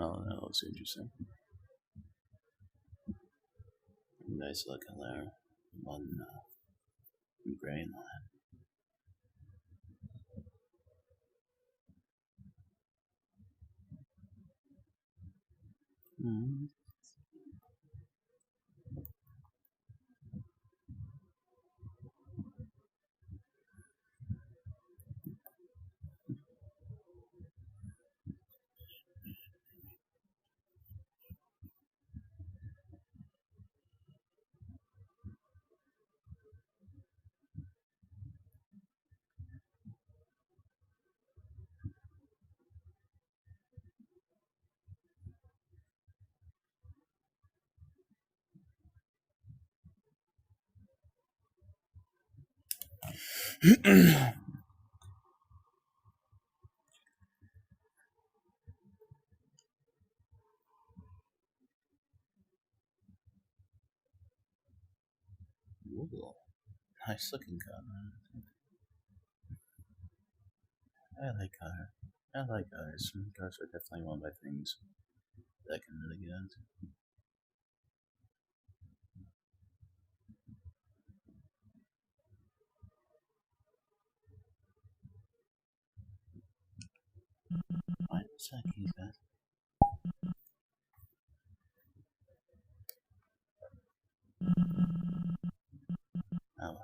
Oh, that looks interesting. Nice looking there. One grain line. Mm-hmm. Ooh, nice looking car. I like car. I like cars. Cars are definitely one of my things that I can really get into. Why does that keep that? Oh.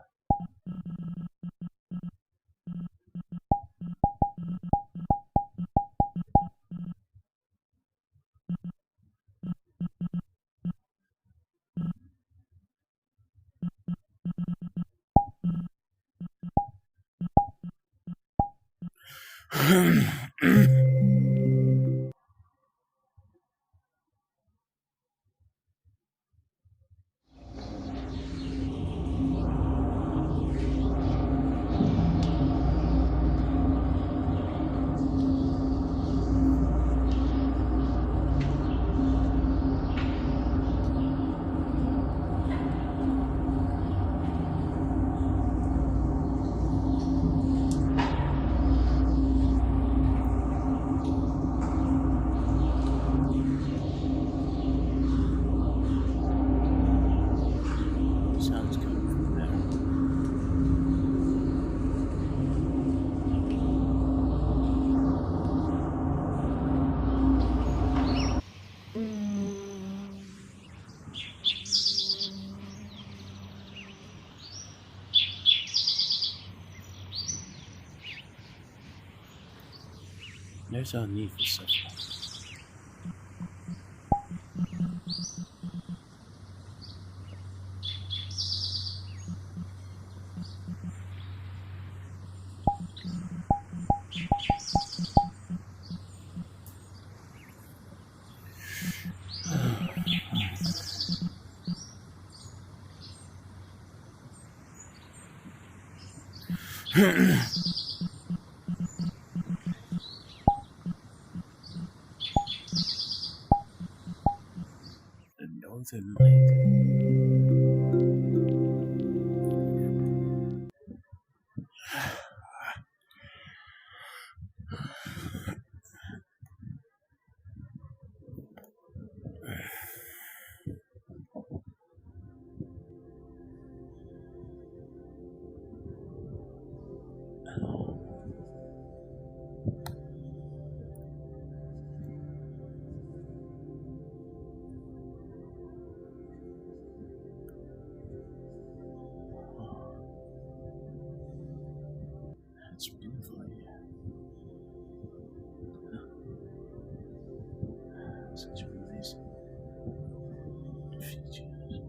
Sounds coming from there. There's no need for such. The Northern Light. That's beautiful. Such a nice features.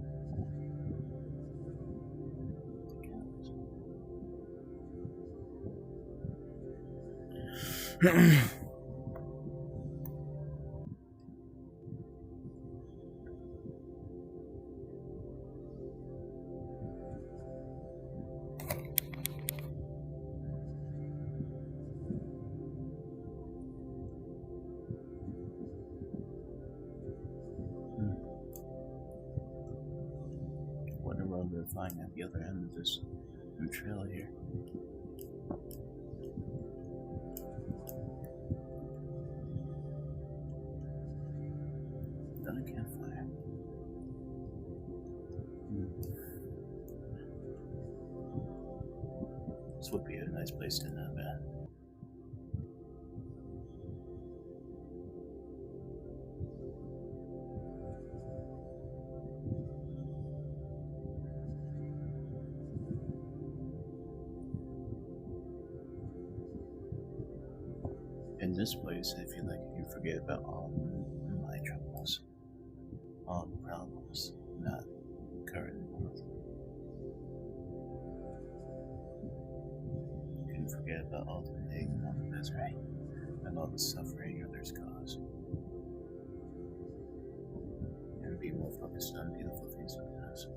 Wonder what we're flying at the other end of this trail here. Another campfire. This would be a nice place to nap at. In this place, I feel like you can forget about all my troubles, all the problems, not current world. You can forget about all the pain and all the misery, and all the suffering others cause, and be more focused on beautiful things like this.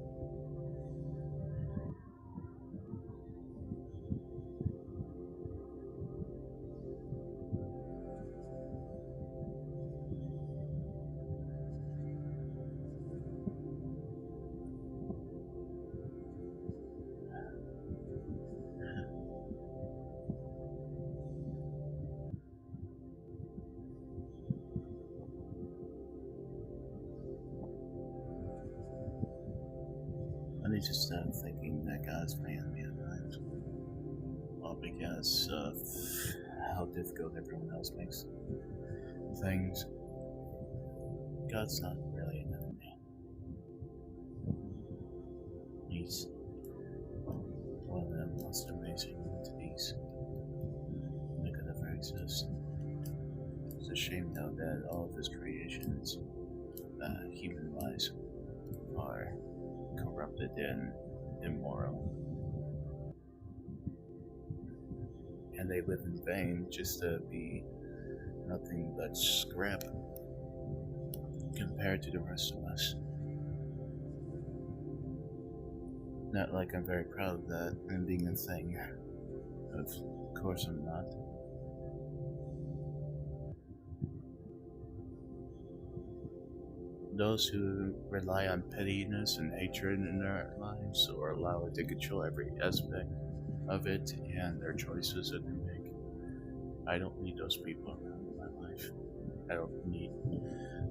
And I just started thinking that God's playing me at times. All because of how difficult everyone else makes things. God's not really an enemy. He's one of the most amazing entities that could ever exist. It's a shame though that all of his creations, human-wise, are corrupted and immoral. And they live in vain just to be nothing but scrap compared to the rest of us. Not like I'm very proud of that and being a thing. Of course I'm not. Those who rely on pettiness and hatred in their lives or allow it to control every aspect of it and their choices that they make. I don't need those people around in my life. I don't need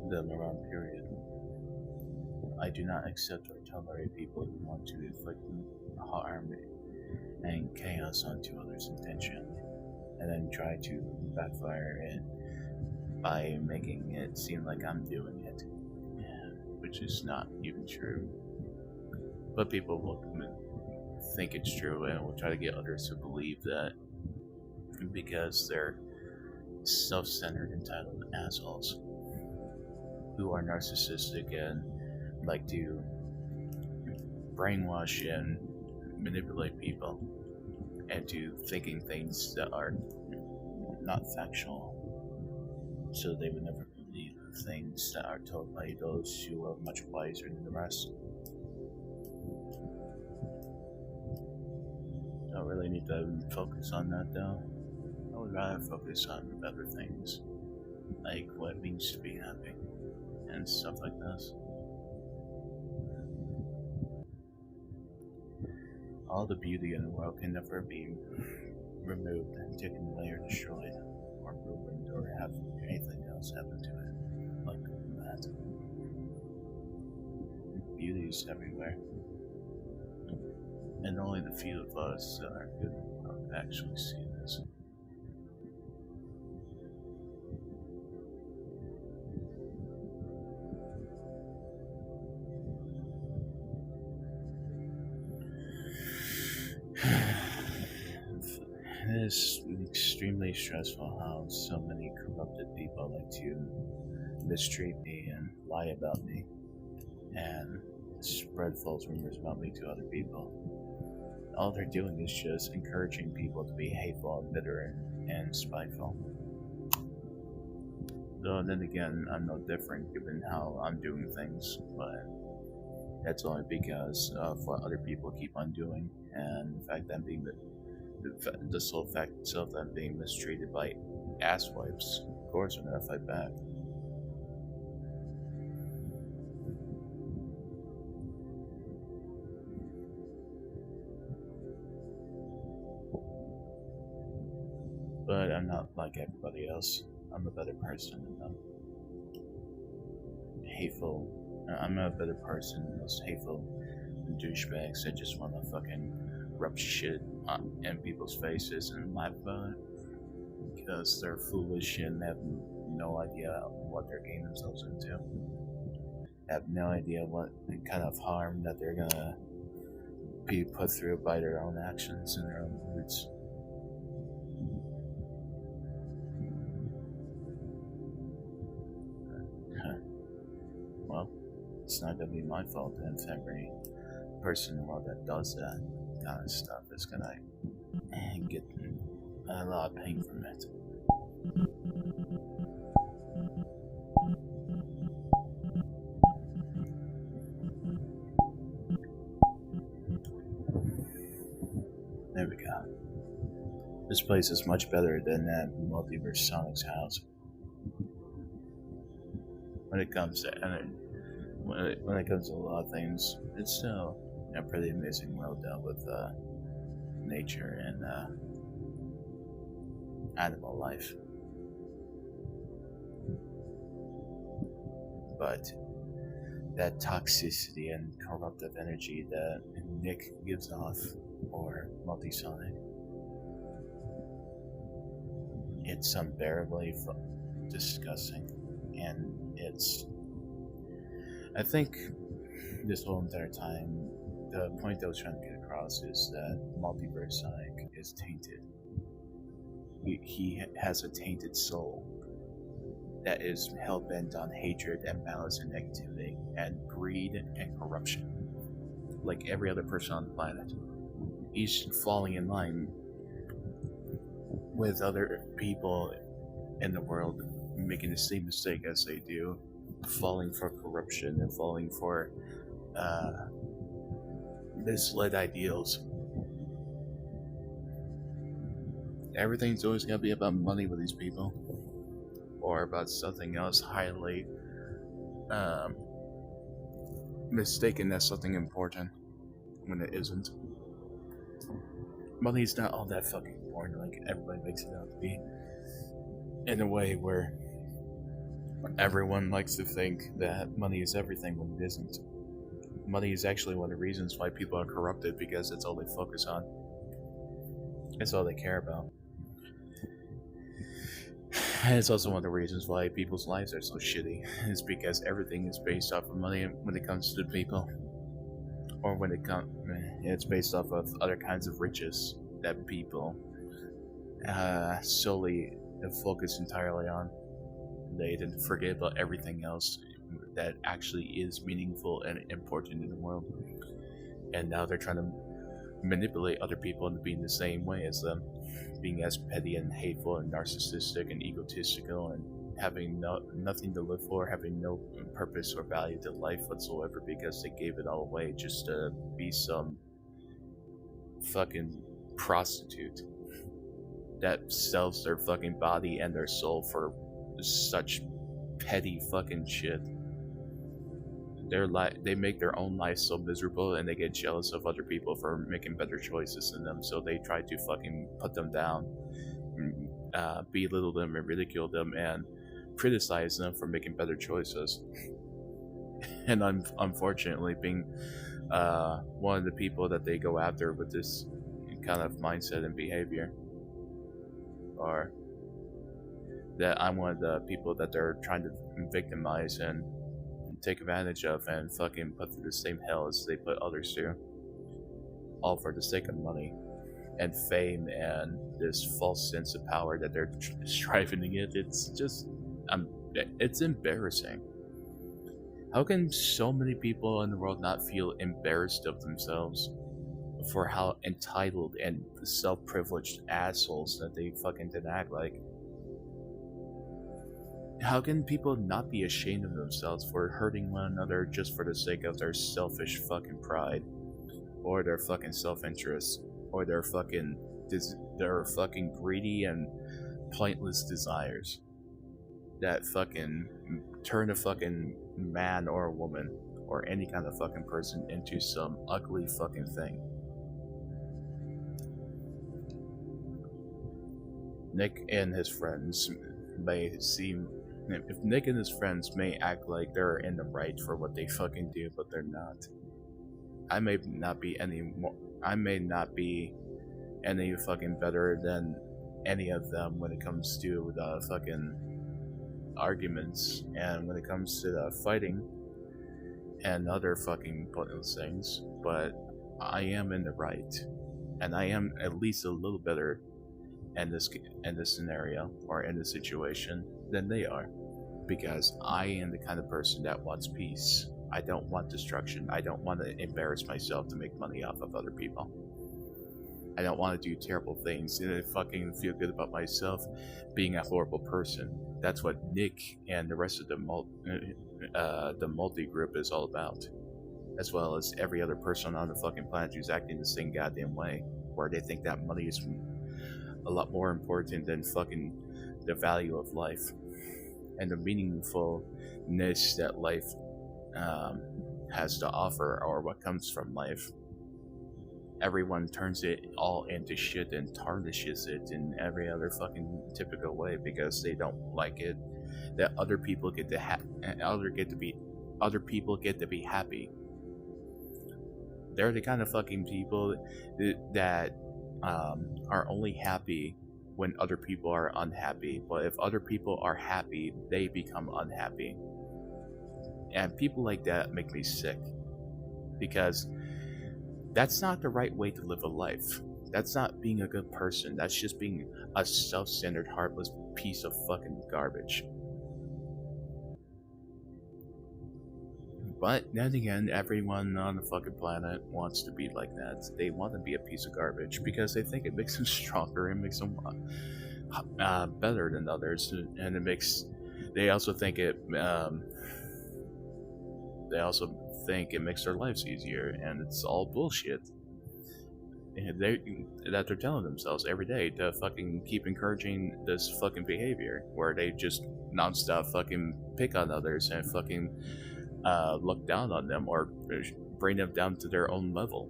them around, period. I do not accept or tolerate people who want to inflict harm and chaos onto others intentionally, and then try to backfire it by making it seem like I'm doing it, which is not even true. But people will think it's true and will try to get others to believe that because they're self-centered, entitled assholes who are narcissistic and like to brainwash and manipulate people into thinking things that are not factual, so they would never believe things that are told by those who are much wiser than the rest. Don't really need to focus on that though. I would rather focus on better things, like what it means to be happy, and stuff like this. All the beauty in the world can never be removed, taken away, or destroyed, or ruined, or have anything else happen to it. Like that. Beauty is everywhere. And only the few of us that are good enough to actually see this. It is extremely stressful how so many corrupted people like to mistreat me and lie about me and spread false rumors about me to other people. All they're doing is just encouraging people to be hateful and bitter and spiteful. Though then again, I'm no different given how I'm doing things, but that's only because of what other people keep on doing, and the fact that I'm being the sole fact itself that I'm being mistreated by asswipes. Of course, I'm gonna fight back. But I'm not like everybody else. I'm a better person than them. I'm a better person than those hateful douchebags that just want to fucking rub shit in people's faces and laugh about it. Because they're foolish and have no idea what they're getting themselves into. Have no idea what kind of harm that they're gonna be put through by their own actions and their own words. Well, it's not gonna be my fault if every person in the world that does that kind of stuff is gonna get a lot of pain from it. There we go. This place is much better than that Multiverse Sonic's house. When it comes to when it comes to a lot of things, it's still a pretty amazing world dealt with nature and animal life. But that toxicity and corruptive energy that Nick gives off, or Multisonic, it's unbearably disgusting. And I think this whole entire time, the point I was trying to get across is that MultiverseGage is tainted. He has a tainted soul that is hell-bent on hatred and malice and negativity and greed and corruption. Like every other person on the planet. He's falling in line with other people in the world making the same mistake as they do, falling for corruption and falling for misled ideals. Everything's always going to be about money with these people, or about something else highly mistaken as something important when it isn't. Money's not all that fucking important like everybody makes it out to be, in a way where everyone likes to think that money is everything when it isn't. Money is actually one of the reasons why people are corrupted, because it's all they focus on. It's all they care about. And it's also one of the reasons why people's lives are so shitty. It's because everything is based off of money when it comes to people. Or when it's based off of other kinds of riches that people solely focus entirely on. They didn't forget about everything else that actually is meaningful and important in the world. And now they're trying to manipulate other people into being the same way as them, being as petty and hateful and narcissistic and egotistical and having nothing to live for, having no purpose or value to life whatsoever, because they gave it all away just to be some fucking prostitute that sells their fucking body and their soul for such petty fucking shit. They make their own life so miserable, and they get jealous of other people for making better choices than them, so they try to fucking put them down, belittle them and ridicule them and criticize them for making better choices. And I'm unfortunately being one of the people that they go after with this kind of mindset and behavior, or that I'm one of the people that they're trying to victimize and take advantage of and fucking put through the same hell as they put others through, all for the sake of money and fame and this false sense of power that they're striving to get. It's just, it's embarrassing. How can so many people in the world not feel embarrassed of themselves for how entitled and self-privileged assholes that they fucking did act like? How can people not be ashamed of themselves for hurting one another just for the sake of their selfish fucking pride, or their fucking self-interest, or their fucking greedy and pointless desires that fucking turn a fucking man or a woman or any kind of fucking person into some ugly fucking thing? Nick and his friends may seem... If Nick and his friends may act like they're in the right for what they fucking do, but they're not. I may not be any fucking better than any of them when it comes to the fucking arguments, and when it comes to the fighting and other fucking pointless things, but I am in the right, and I am at least a little better in this scenario or in this situation than they are, because I am the kind of person that wants peace. I don't want destruction. I don't want to embarrass myself to make money off of other people. I don't want to do terrible things and fucking feel good about myself being a horrible person. That's what Nick and the rest of the multi group is all about, as well as every other person on the fucking planet who's acting the same goddamn way, where they think that money is a lot more important than fucking the value of life and the meaningfulness that life has to offer, or what comes from life. Everyone turns it all into shit and tarnishes it in every other fucking typical way because they don't like it that other people get to other people get to be happy. They're the kind of fucking people that are only happy when other people are unhappy, but if other people are happy, they become unhappy. And people like that make me sick, because that's not the right way to live a life. That's not being a good person. That's just being a self-centered, heartless piece of fucking garbage. But then again, everyone on the fucking planet wants to be like that. They want to be a piece of garbage because they think it makes them stronger and makes them better than others, and it makes. They also think it. They also think it makes their lives easier, and it's all bullshit. And they're telling themselves every day to fucking keep encouraging this fucking behavior, where they just nonstop fucking pick on others and fucking look down on them or bring them down to their own level.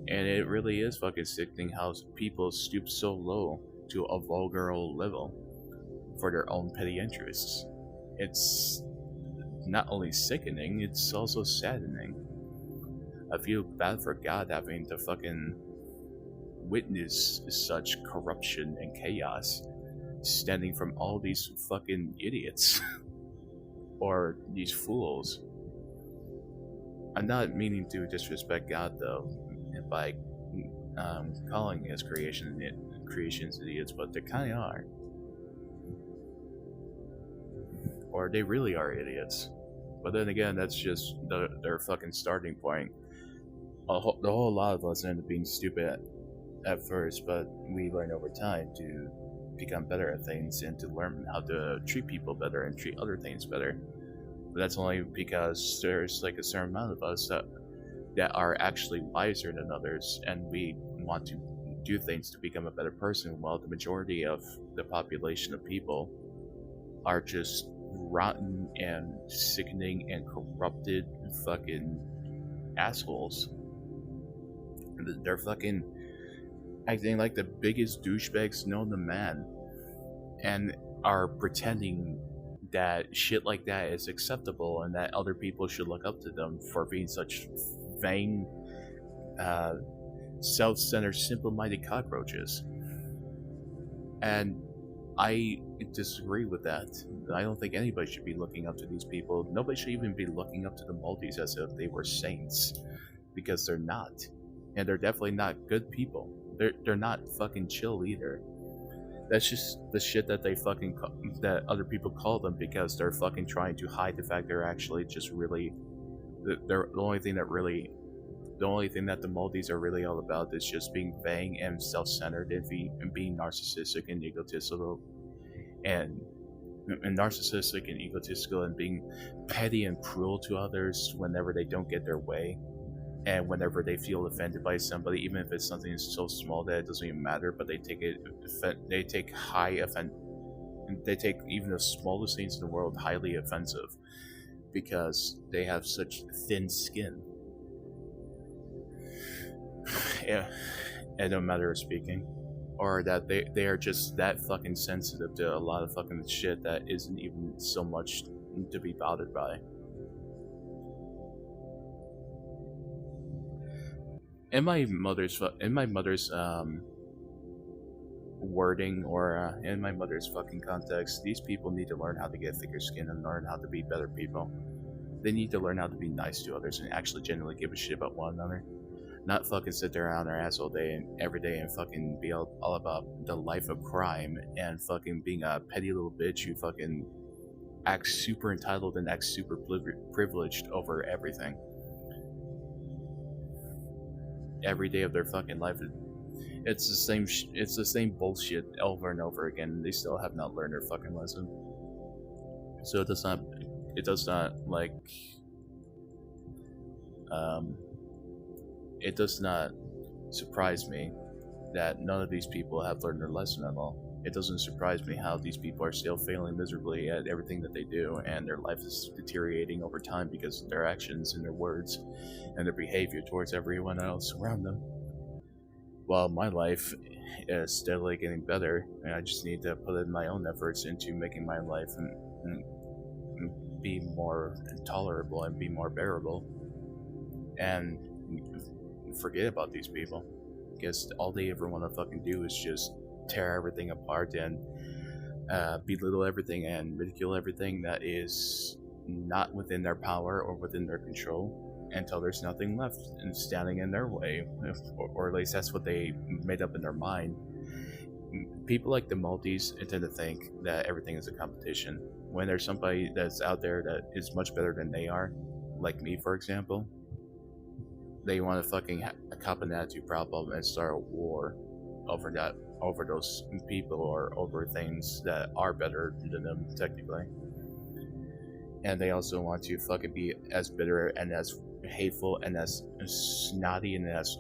And it really is fucking sickening how people stoop so low to a vulgar level for their own petty interests. It's not only sickening, it's also saddening. I feel bad for God having to fucking witness such corruption and chaos stemming from all these fucking idiots or these fools. I'm not meaning to disrespect God though by calling his creations idiots, but they kind of are. Or they really are idiots. But then again, that's just their fucking starting point. The whole lot of us end up being stupid at first, but we learn over time to become better at things and to learn how to treat people better and treat other things better. But that's only because there's like a certain amount of us that that are actually wiser than others, and we want to do things to become a better person, while the majority of the population of people are just rotten and sickening and corrupted fucking assholes. They're fucking acting like the biggest douchebags known to man, and are pretending that shit like that is acceptable and that other people should look up to them for being such vain, self-centered, simple-minded cockroaches. And I disagree with that. I don't think anybody should be looking up to these people. Nobody should even be looking up to the multis as if they were saints, because they're not. And they're definitely not good people. They're not fucking chill either. That's just the shit that that other people call them, because they're fucking trying to hide the fact they're actually just really the only thing that the multis are really all about is just being vain and self-centered and being narcissistic and egotistical and being petty and cruel to others whenever they don't get their way. And whenever they feel offended by somebody, even if it's something so small that it doesn't even matter, but they take even the smallest things in the world highly offensive, because they have such thin skin. Yeah, and no matter of speaking, or that they are just that fucking sensitive to a lot of fucking shit that isn't even so much to be bothered by. In my mother's wording, or in my mother's fucking context, these people need to learn how to get thicker skin and learn how to be better people. They need to learn how to be nice to others and actually genuinely give a shit about one another. Not fucking sit there on their ass all day and every day and fucking be all about the life of crime and fucking being a petty little bitch who fucking acts super entitled and acts super privileged over everything. Every day of their fucking life, it's the same bullshit over and over again, and they still have not learned their fucking lesson. So it does not it does not surprise me that none of these people have learned their lesson at all. It doesn't surprise me how these people are still failing miserably at everything that they do, and their life is deteriorating over time because of their actions and their words and their behavior towards everyone else around them. While my life is steadily getting better, and I just need to put in my own efforts into making my life and be more tolerable and be more bearable, and forget about these people, because all they ever want to fucking do is just tear everything apart and belittle everything and ridicule everything that is not within their power or within their control, until there's nothing left and standing in their way, or at least that's what they made up in their mind. People like the multis tend to think that everything is a competition, when there's somebody that's out there that is much better than they are, like me for example. They want to fucking cop an attitude problem and start a war over those people, or over things that are better than them technically. And they also want to fucking be as bitter and as hateful and as snotty and as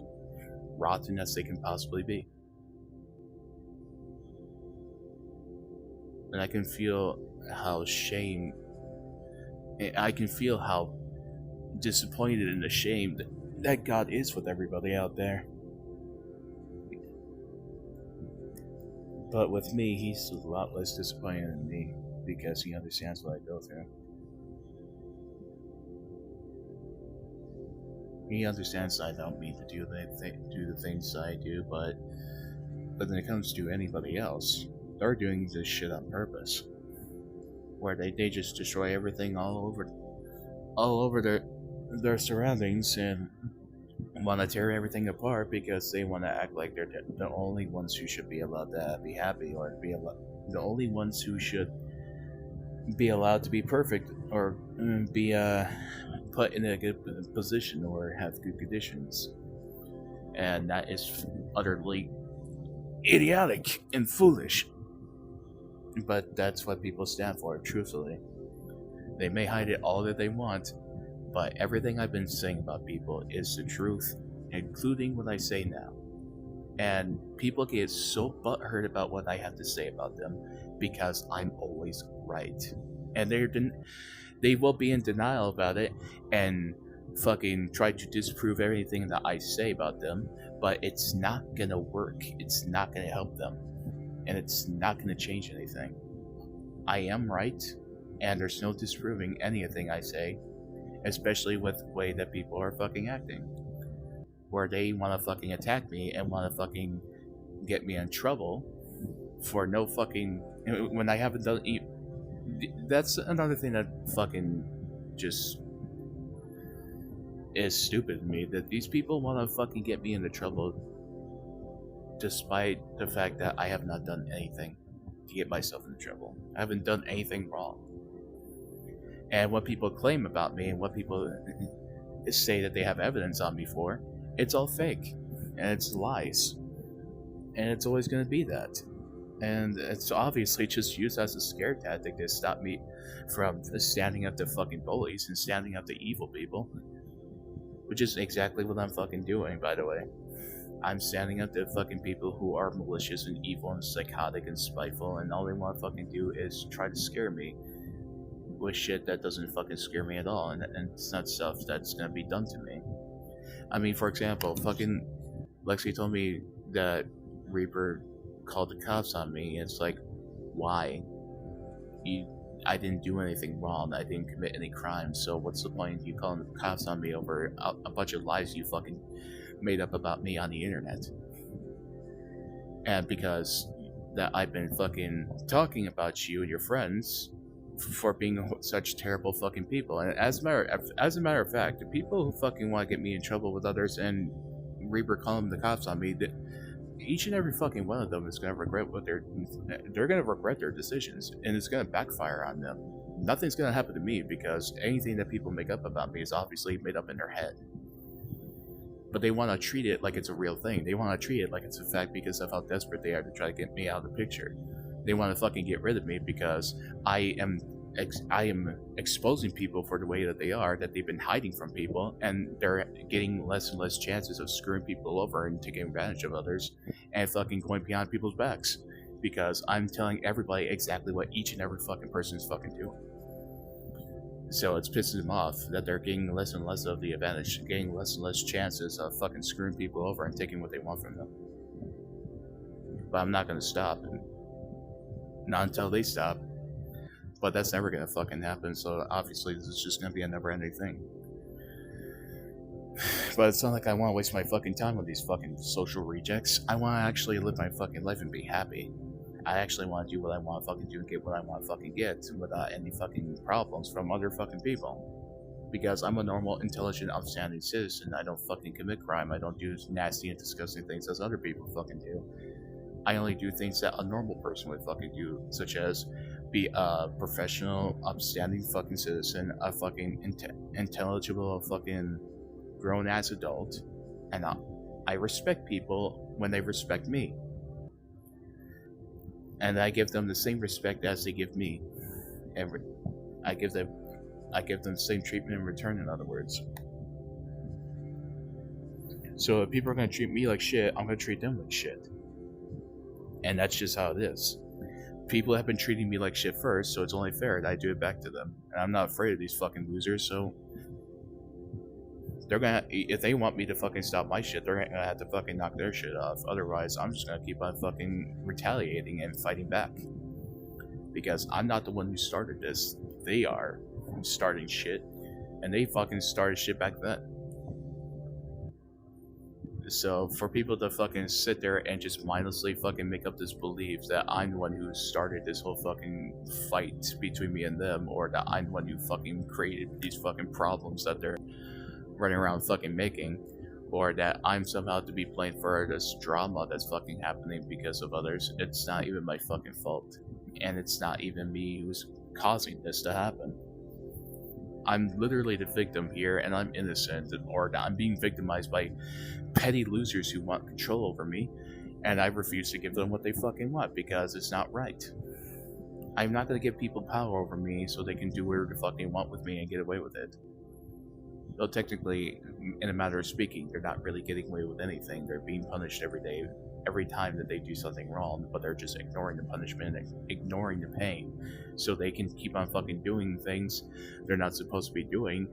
rotten as they can possibly be. And I can feel how disappointed and ashamed that God is with everybody out there. But with me, he's a lot less disappointed than me, because he understands what I go through. He understands I don't mean to do the things I do, but when it comes to anybody else, they're doing this shit on purpose, where they just destroy everything all over their surroundings and want to tear everything apart, because they want to act like they're the only ones who should be allowed to be happy, or the only ones who should be allowed to be perfect, or be put in a good position, or have good conditions. And that is utterly idiotic and foolish. But that's what people stand for, truthfully. They may hide it all that they want, but everything I've been saying about people is the truth, including what I say now. And people get so butthurt about what I have to say about them because I'm always right. And they will be in denial about it and fucking try to disprove everything that I say about them, but it's not gonna work. It's not gonna help them. And it's not gonna change anything. I am right, and there's no disproving anything I say, especially with the way that people are fucking acting. Where they want to fucking attack me and want to fucking get me in trouble for no fucking... when I haven't done... That's another thing that fucking just is stupid to me, that these people want to fucking get me into trouble despite the fact that I have not done anything to get myself into trouble. I haven't done anything wrong. And what people claim about me and what people say that they have evidence on me for, it's all fake. And it's lies. And it's always going to be that. And it's obviously just used as a scare tactic to stop me from standing up to fucking bullies and standing up to evil people. Which is exactly what I'm fucking doing, by the way. I'm standing up to fucking people who are malicious and evil and psychotic and spiteful, and all they want to fucking do is try to scare me with shit that doesn't fucking scare me at all, and it's not stuff that's gonna be done to me. I mean, for example, fucking Lexi told me that Reaper called the cops on me, and it's like, why? I didn't do anything wrong. I didn't commit any crimes, so what's the point of you calling the cops on me over a bunch of lies you fucking made up about me on the internet? And because that I've been fucking talking about you and your friends for being such terrible fucking people. And as a matter of fact, the people who fucking want to get me in trouble with others and Reaper calling the cops on me, each and every fucking one of them is gonna regret what they're gonna regret their decisions, and it's gonna backfire on them. Nothing's gonna happen to me because anything that people make up about me is obviously made up in their head. But they want to treat it like it's a real thing. They want to treat it like it's a fact because of how desperate they are to try to get me out of the picture. They want to fucking get rid of me because I am exposing people for the way that they are, that they've been hiding from people, and they're getting less and less chances of screwing people over and taking advantage of others and fucking going behind people's backs because I'm telling everybody exactly what each and every fucking person is fucking doing. So it's pissing them off that they're getting less and less of the advantage, getting less and less chances of fucking screwing people over and taking what they want from them. But I'm not gonna stop. Not until they stop. But that's never gonna fucking happen, so obviously this is just gonna be a never-ending thing. But it's not like I want to waste my fucking time with these fucking social rejects. I want to actually live my fucking life and be happy. I actually want to do what I want to fucking do and get what I want to fucking get without any fucking problems from other fucking people. Because I'm a normal, intelligent, upstanding citizen. I don't fucking commit crime. I don't do nasty and disgusting things as other people fucking do. I only do things that a normal person would fucking do, such as be a professional, upstanding fucking citizen, a fucking intelligible fucking grown-ass adult, and I respect people when they respect me. And I give them the same respect as they give me. I give them the same treatment in return, in other words. So if people are going to treat me like shit, I'm going to treat them like shit. And that's just how it is. People have been treating me like shit first, so it's only fair that I do it back to them. And I'm not afraid of these fucking losers, so they're gonna, if they want me to fucking stop my shit, they're gonna have to fucking knock their shit off. Otherwise, I'm just gonna keep on fucking retaliating and fighting back. Because I'm not the one who started this. They are starting shit. And they fucking started shit back then. So for people to fucking sit there and just mindlessly fucking make up this belief that I'm the one who started this whole fucking fight between me and them, or that I'm the one who fucking created these fucking problems that they're running around fucking making, or that I'm somehow to be blamed for this drama that's fucking happening because of others, it's not even my fucking fault. And it's not even me who's causing this to happen. I'm literally the victim here, and I'm innocent, or I'm being victimized by petty losers who want control over me, and I refuse to give them what they fucking want because it's not right. I'm not gonna give people power over me so they can do whatever the fuck they want with me and get away with it. Well, technically, in a matter of speaking, they're not really getting away with anything. They're being punished every day, every time that they do something wrong, but they're just ignoring the punishment, ignoring the pain, so they can keep on fucking doing things they're not supposed to be doing,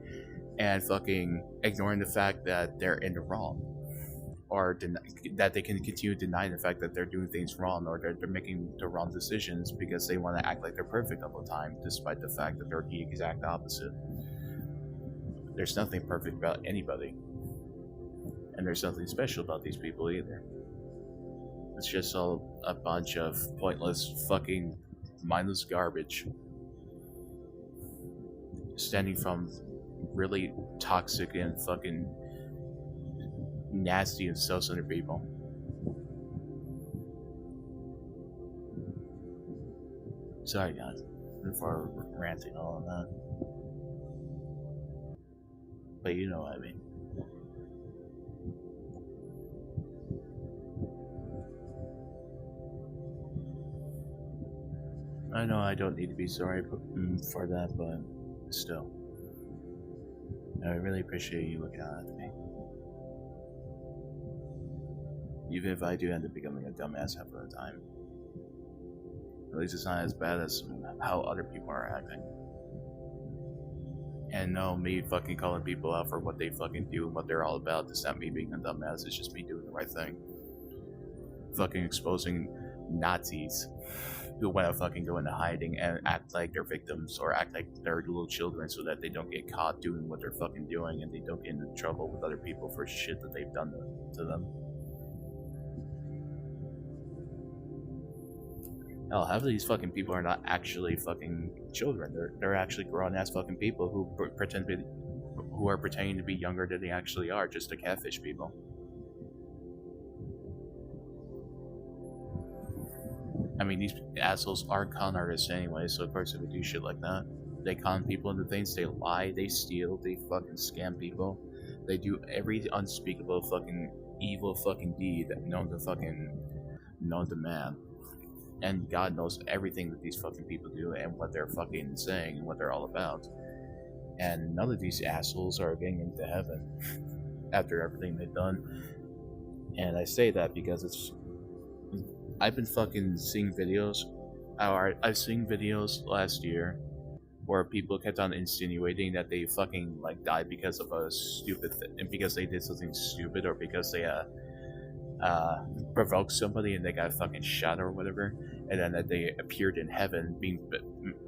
and fucking ignoring the fact that they're in the wrong, or that they can continue denying the fact that they're doing things wrong, or they're making the wrong decisions because they want to act like they're perfect all the time, despite the fact that they're the exact opposite. There's nothing perfect about anybody. And there's nothing special about these people either. It's just all a bunch of pointless, fucking, mindless garbage. Stemming from really toxic and fucking nasty and self-centered people. Sorry, guys, for ranting all of that. But you know what I mean. I know I don't need to be sorry for that, but still. I really appreciate you looking out at me. Even if I do end up becoming a dumbass half of the time. At least it's not as bad as how other people are acting. And no, me fucking calling people out for what they fucking do and what they're all about. It's not me being a dumbass, it's just me doing the right thing. Fucking exposing Nazis who want to fucking go into hiding and act like they're victims or act like they're little children so that they don't get caught doing what they're fucking doing and they don't get into trouble with other people for shit that they've done to them. Hell, half of these fucking people are not actually fucking children. They're actually grown-ass fucking people who who are pretending to be younger than they actually are, just to catfish people. I mean, these assholes are con artists anyway, so of course if they do shit like that, they con people into things, they lie, they steal, they fucking scam people. They do every unspeakable fucking evil fucking deed known to man. And God knows everything that these fucking people do and what they're fucking saying and what they're all about. And none of these assholes are getting into heaven after everything they've done. And I say that because I've been fucking seeing videos. I've seen videos last year where people kept on insinuating that they fucking like died because of a stupid and because they did something stupid or because they provoked somebody and they got fucking shot or whatever, and then that they appeared in heaven being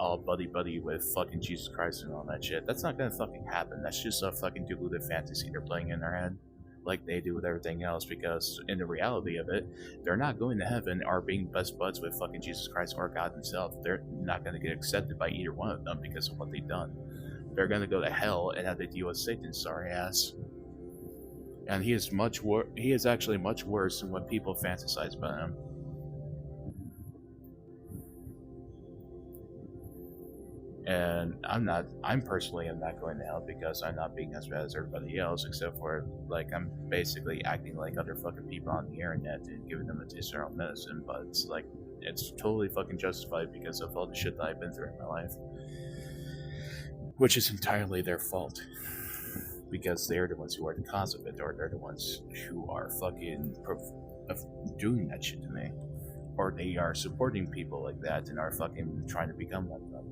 all buddy with fucking Jesus Christ and all that shit. That's not gonna fucking happen. That's just a fucking deluded fantasy they're playing in their head, like they do with everything else, because in the reality of it, they're not going to heaven or being best buds with fucking Jesus Christ or God himself. They're not gonna get accepted by either one of them because of what they've done. They're gonna go to hell and have to deal with Satan's sorry ass. And he is actually much worse than what people fantasize about him. And I'm personally not going to hell because I'm not being as bad as everybody else, except for, like, I'm basically acting like other fucking people on the internet and giving them a taste of their own medicine, but it's like, it's totally fucking justified because of all the shit that I've been through in my life. Which is entirely their fault. Because they're the ones who are the cause of it, or they're the ones who are fucking doing that shit to me. Or they are supporting people like that and are fucking trying to become like them.